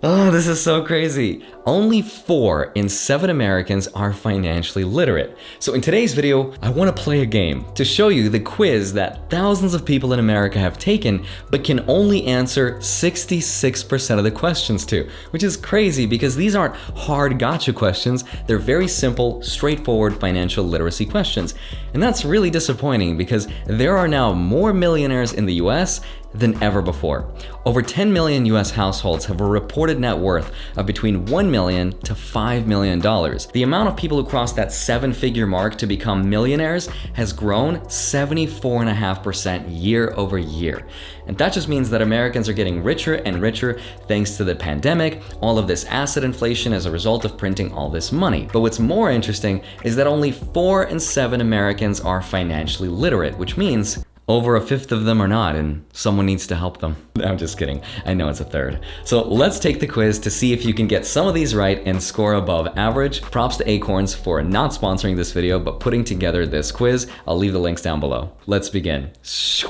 Oh, this is so crazy. Only 4 in 7 Americans are financially literate. So in today's video, I want to play a game to show you the quiz that thousands of people in America have taken, but can only answer 66% of the questions to, which is crazy because these aren't hard gotcha questions. They're very simple, straightforward financial literacy questions. And that's really disappointing because there are now more millionaires in the US than ever before. Over 10 million US households have a reported net worth of between $1 million to $5 million. The amount of people who cross that 7-figure mark to become millionaires has grown 74.5% year over year. And that just means that Americans are getting richer and richer thanks to the pandemic, all of this asset inflation as a result of printing all this money. But what's more interesting is that only 4 in 7 Americans are financially literate, which means over a fifth of them are not, and someone needs to help them. I'm just kidding. I know it's a third. So let's take the quiz to see if you can get some of these right and score above average. Props to Acorns for not sponsoring this video, but putting together this quiz. I'll leave the links down below. Let's begin.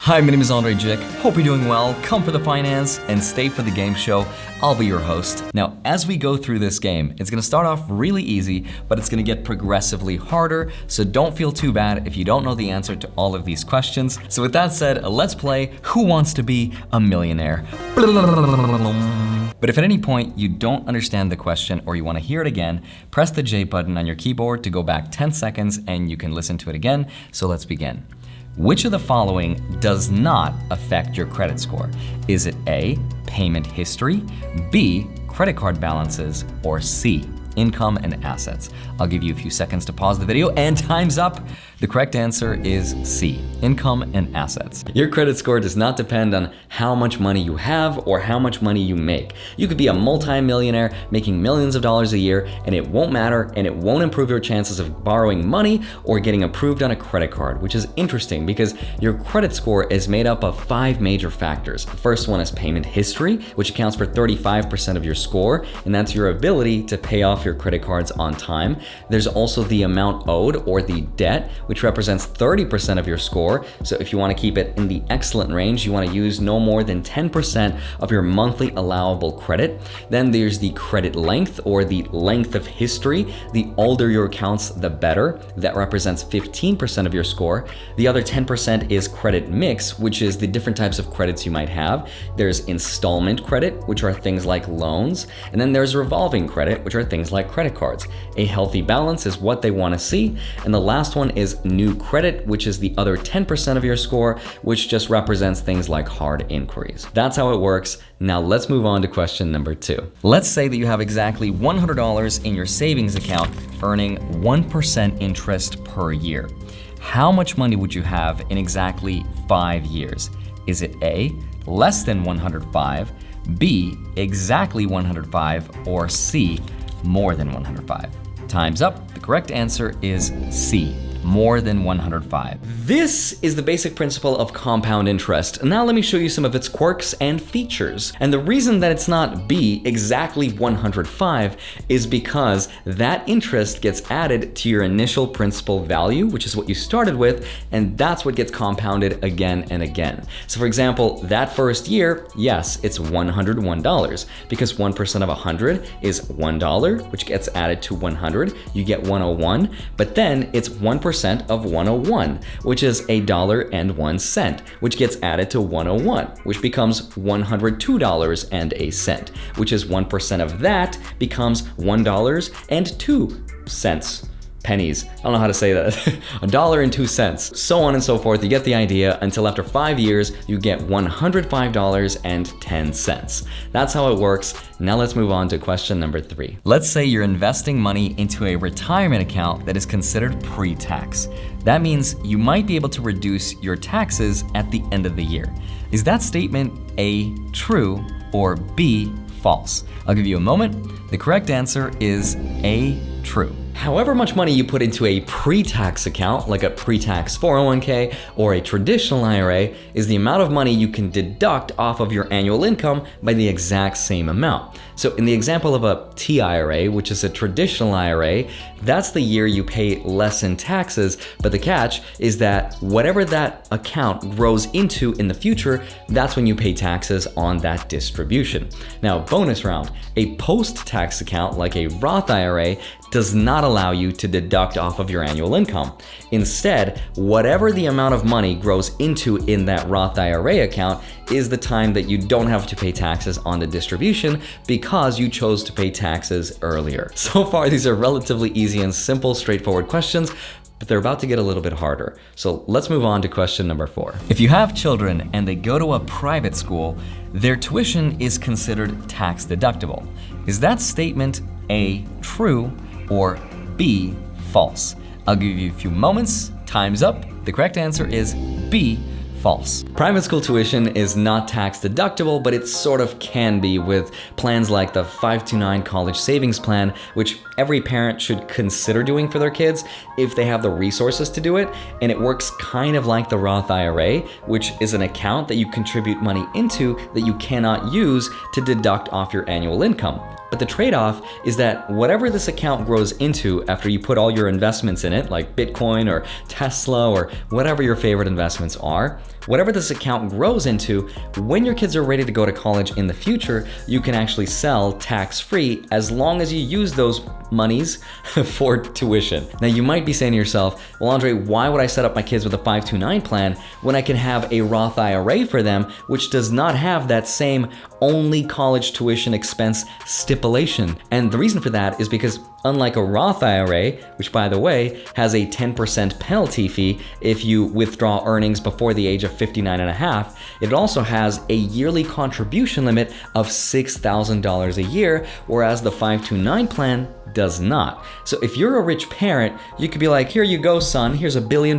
Hi, my name is Andrei Jikh. Hope you're doing well. Come for the finance and stay for the game show. I'll be your host. Now, as we go through this game, it's gonna start off really easy, but it's gonna get progressively harder. So don't feel too bad if you don't know the answer to all of these questions. So with that said, let's play Who Wants to Be a Millionaire? But if at any point you don't understand the question or you want to hear it again, press the J button on your keyboard to go back 10 seconds and you can listen to it again. So let's begin. Which of the following does not affect your credit score? Is it A, payment history, B, credit card balances, or C, income and assets? I'll give you a few seconds to pause the video and time's up. The correct answer is C, income and assets. Your credit score does not depend on how much money you have or how much money you make. You could be a multi-millionaire making millions of dollars a year and it won't matter and it won't improve your chances of borrowing money or getting approved on a credit card, which is interesting because your credit score is made up of 5 major factors. The first one is payment history, which accounts for 35% of your score, and that's your ability to pay off your credit cards on time. There's also the amount owed or the debt, which represents 30% of your score. So if you want to keep it in the excellent range, you want to use no more than 10% of your monthly allowable credit. Then there's the credit length or the length of history. The older your accounts, the better. That represents 15% of your score. The other 10% is credit mix, which is the different types of credits you might have. There's installment credit, which are things like loans. And then there's revolving credit, which are things like credit cards. A healthy balance is what they want to see. And the last one is new credit, which is the other 10% of your score, which just represents things like hard inquiries. That's how it works. Now let's move on to question number 2. Let's say that you have exactly $100 in your savings account earning 1% interest per year. How much money would you have in exactly 5 years? Is it A, less than 105, B, exactly 105, or C, more than 105? Time's up. The correct answer is C, more than 105. This is the basic principle of compound interest. Now let me show you some of its quirks and features. And the reason that it's not B, exactly 105, is because that interest gets added to your initial principal value, which is what you started with, and that's what gets compounded again and again. So for example, that first year, yes, it's $101 because 1% of 100 is $1, which gets added to 100. You get 101, but then it's 1% of 101, which is $1.01, which gets added to 101, which becomes $102.01, which is 1% of that becomes $1.02. Pennies. I don't know how to say that. $1.02. So on and so forth. You get the idea until after 5 years, you get $105.10. That's how it works. Now let's move on to question number 3. Let's say you're investing money into a retirement account that is considered pre-tax. That means you might be able to reduce your taxes at the end of the year. Is that statement A, true, or B, false? I'll give you a moment. The correct answer is A, true. However much money you put into a pre-tax account, like a pre-tax 401k or a traditional IRA, is the amount of money you can deduct off of your annual income by the exact same amount. So in the example of a TIRA, which is a traditional IRA, that's the year you pay less in taxes, but the catch is that whatever that account grows into in the future, that's when you pay taxes on that distribution. Now, bonus round, a post-tax account like a Roth IRA does not allow you to deduct off of your annual income. Instead, whatever the amount of money grows into in that Roth IRA account is the time that you don't have to pay taxes on the distribution because you chose to pay taxes earlier. So far, these are relatively easy and simple, straightforward questions, but they're about to get a little bit harder. So let's move on to question number 4. If you have children and they go to a private school, their tuition is considered tax deductible. Is that statement A, true, or B, false? I'll give you a few moments. Time's up. The correct answer is B, false. Private school tuition is not tax deductible, but it sort of can be with plans like the 529 College Savings Plan, which every parent should consider doing for their kids if they have the resources to do it. And it works kind of like the Roth IRA, which is an account that you contribute money into that you cannot use to deduct off your annual income. But the trade-off is that whatever this account grows into after you put all your investments in it, like Bitcoin or Tesla or whatever your favorite investments are, whatever this account grows into, when your kids are ready to go to college in the future, you can actually sell tax-free as long as you use those monies for tuition. Now you might be saying to yourself, well, Andre, why would I set up my kids with a 529 plan when I can have a Roth IRA for them, which does not have that same only college tuition expense stipulation? And the reason for that is because unlike a Roth IRA, which by the way has a 10% penalty fee if you withdraw earnings before the age of 59 and a half, it also has a yearly contribution limit of $6,000 a year, whereas the 529 plan does not. So if you're a rich parent, you could be like, here you go, son, here's $1 billion,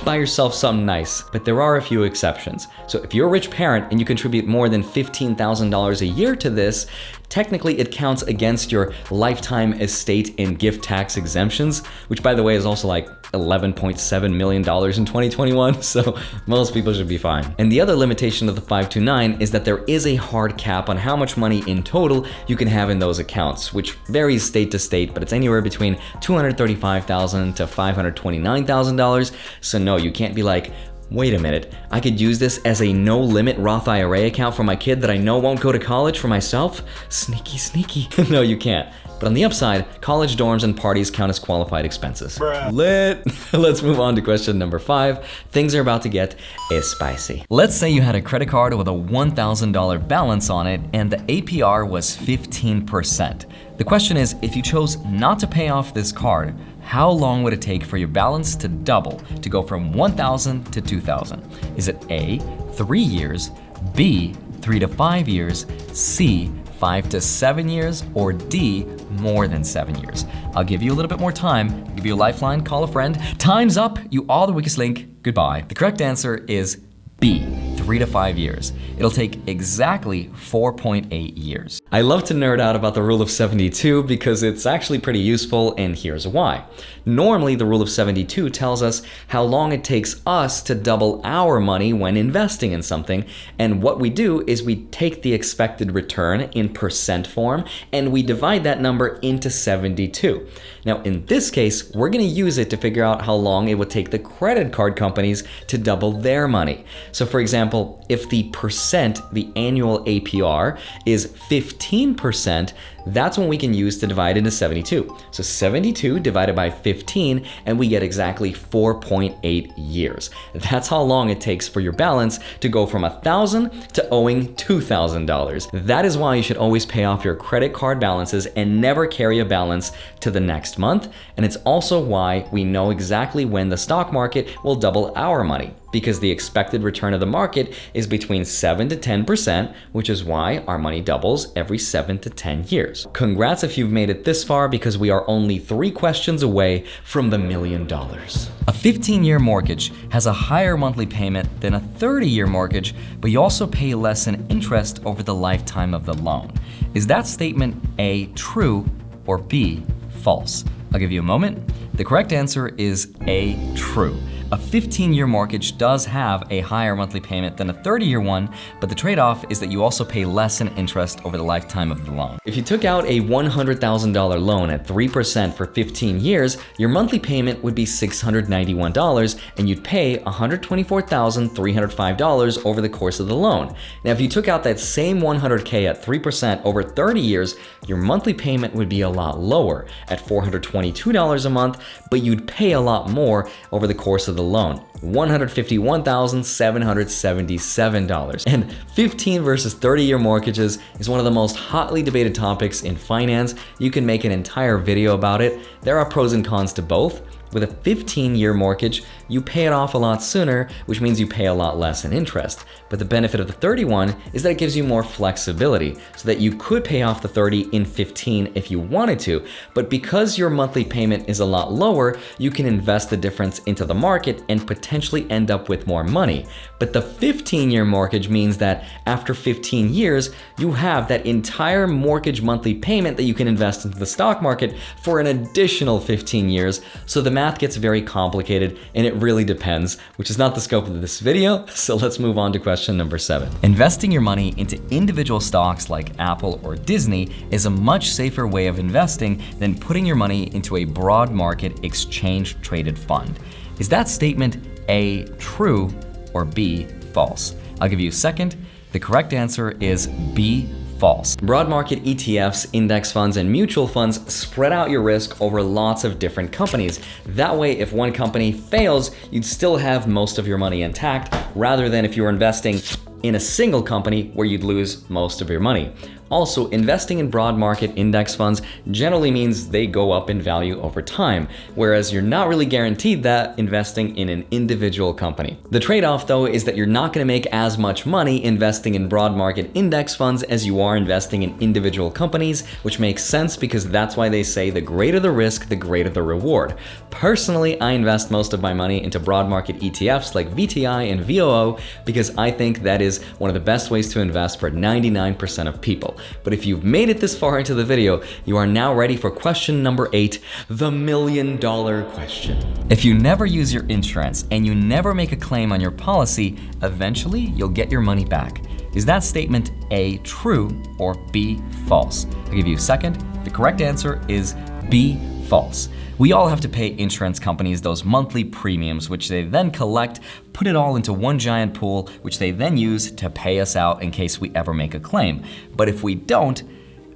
buy yourself something nice. But there are a few exceptions. So if you're a rich parent and you contribute more than $15,000 a year to this, technically it counts against your lifetime estate and gift tax exemptions, which by the way is also like $11.7 million in 2021, so most people should be fine. And the other limitation of the 529 is that there is a hard cap on how much money in total you can have in those accounts, which varies state to state, but it's anywhere between $235,000 to $529,000. So no, you can't be like, wait a minute, I could use this as a no-limit Roth IRA account for my kid that I know won't go to college for myself? Sneaky, sneaky. No, you can't. But on the upside, college dorms and parties count as qualified expenses. Bruh. Lit. Let's move on to question number 5. Things are about to get spicy. Let's say you had a credit card with a $1,000 balance on it and the APR was 15%. The question is, if you chose not to pay off this card, how long would it take for your balance to double, to go from 1,000 to 2,000? Is it A, 3 years, B, 3 to 5 years, C, 5 to 7 years, or D, more than 7 years? I'll give you a little bit more time, give you a lifeline, call a friend. Time's up, you are the weakest link, goodbye. The correct answer is B, 3 to 5 years. It'll take exactly 4.8 years. I love to nerd out about the rule of 72 because it's actually pretty useful, and here's why. Normally, the rule of 72 tells us how long it takes us to double our money when investing in something, and what we do is we take the expected return in percent form and we divide that number into 72. Now, in this case, we're going to use it to figure out how long it would take the credit card companies to double their money. So for example, if the annual APR is 15%, that's when we can use to divide into 72. So 72 divided by 15, and we get exactly 4.8 years. That's how long it takes for your balance to go from $1,000 to owing $2,000. That is why you should always pay off your credit card balances and never carry a balance to the next month. And it's also why we know exactly when the stock market will double our money, because the expected return of the market is between 7 to 10%, which is why our money doubles every 7 to 10 years. Congrats if you've made it this far, because we are only 3 questions away from the $1 million. A 15-year mortgage has a higher monthly payment than a 30-year mortgage, but you also pay less in interest over the lifetime of the loan. Is that statement A, true, or B, false? I'll give you a moment. The correct answer is A, true. A 15-year mortgage does have a higher monthly payment than a 30-year one, but the trade-off is that you also pay less in interest over the lifetime of the loan. If you took out a $100,000 loan at 3% for 15 years, your monthly payment would be $691 and you'd pay $124,305 over the course of the loan. Now, if you took out that same $100K at 3% over 30 years, your monthly payment would be a lot lower at $422 a month, but you'd pay a lot more over the course of the loan, $151,777. And 15 versus 30-year mortgages is one of the most hotly debated topics in finance. You can make an entire video about it. There are pros and cons to both. With a 15-year mortgage, you pay it off a lot sooner, which means you pay a lot less in interest. But the benefit of the 31 is that it gives you more flexibility, so that you could pay off the 30 in 15 if you wanted to. But because your monthly payment is a lot lower, you can invest the difference into the market and potentially end up with more money. But the 15-year mortgage means that after 15 years, you have that entire mortgage monthly payment that you can invest into the stock market for an additional 15 years. So the math gets very complicated and it really depends, which is not the scope of this video. So let's move on to question number 7. Investing your money into individual stocks like Apple or Disney is a much safer way of investing than putting your money into a broad market exchange traded fund. Is that statement A, true, or B, false? I'll give you a second. The correct answer is B, false. Broad market ETFs, index funds, and mutual funds spread out your risk over lots of different companies. That way, if one company fails, you'd still have most of your money intact, rather than if you were investing in a single company where you'd lose most of your money. Also, investing in broad market index funds generally means they go up in value over time, whereas you're not really guaranteed that investing in an individual company. The trade-off, though, is that you're not going to make as much money investing in broad market index funds as you are investing in individual companies, which makes sense because that's why they say the greater the risk, the greater the reward. Personally, I invest most of my money into broad market ETFs like VTI and VOO because I think that is one of the best ways to invest for 99% of people. But if you've made it this far into the video, you are now ready for question number 8, the $1 million question. If you never use your insurance and you never make a claim on your policy, eventually you'll get your money back. Is that statement A, true, or B, false? I'll give you a second. The correct answer is B, false. We all have to pay insurance companies those monthly premiums, which they then collect, put it all into one giant pool, which they then use to pay us out in case we ever make a claim. But if we don't,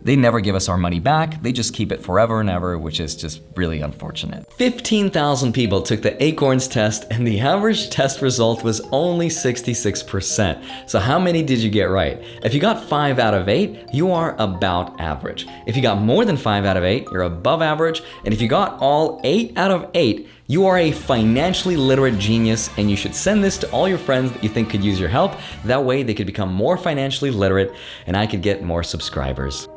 they never give us our money back. They just keep it forever and ever, which is just really unfortunate. 15,000 people took the Acorns test and the average test result was only 66%. So how many did you get right? If you got 5 out of 8, you are about average. If you got more than 5 out of 8, you're above average. And if you got all 8 out of 8, you are a financially literate genius, and you should send this to all your friends that you think could use your help. That way they could become more financially literate and I could get more subscribers.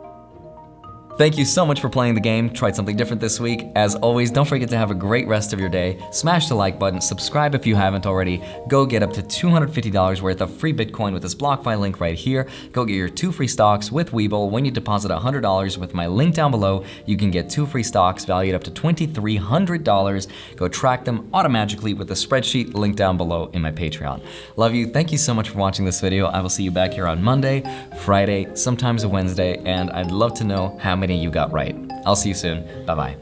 Thank you so much for playing the game. Tried something different this week. As always, don't forget to have a great rest of your day. Smash the like button, subscribe if you haven't already. Go get up to $250 worth of free Bitcoin with this BlockFi link right here. Go get your 2 free stocks with Webull. When you deposit $100 with my link down below, you can get 2 free stocks valued up to $2,300. Go track them automatically with the spreadsheet link down below in my Patreon. Love you. Thank you so much for watching this video. I will see you back here on Monday, Friday, sometimes a Wednesday, and I'd love to know how many you got right. I'll see you soon. Bye-bye.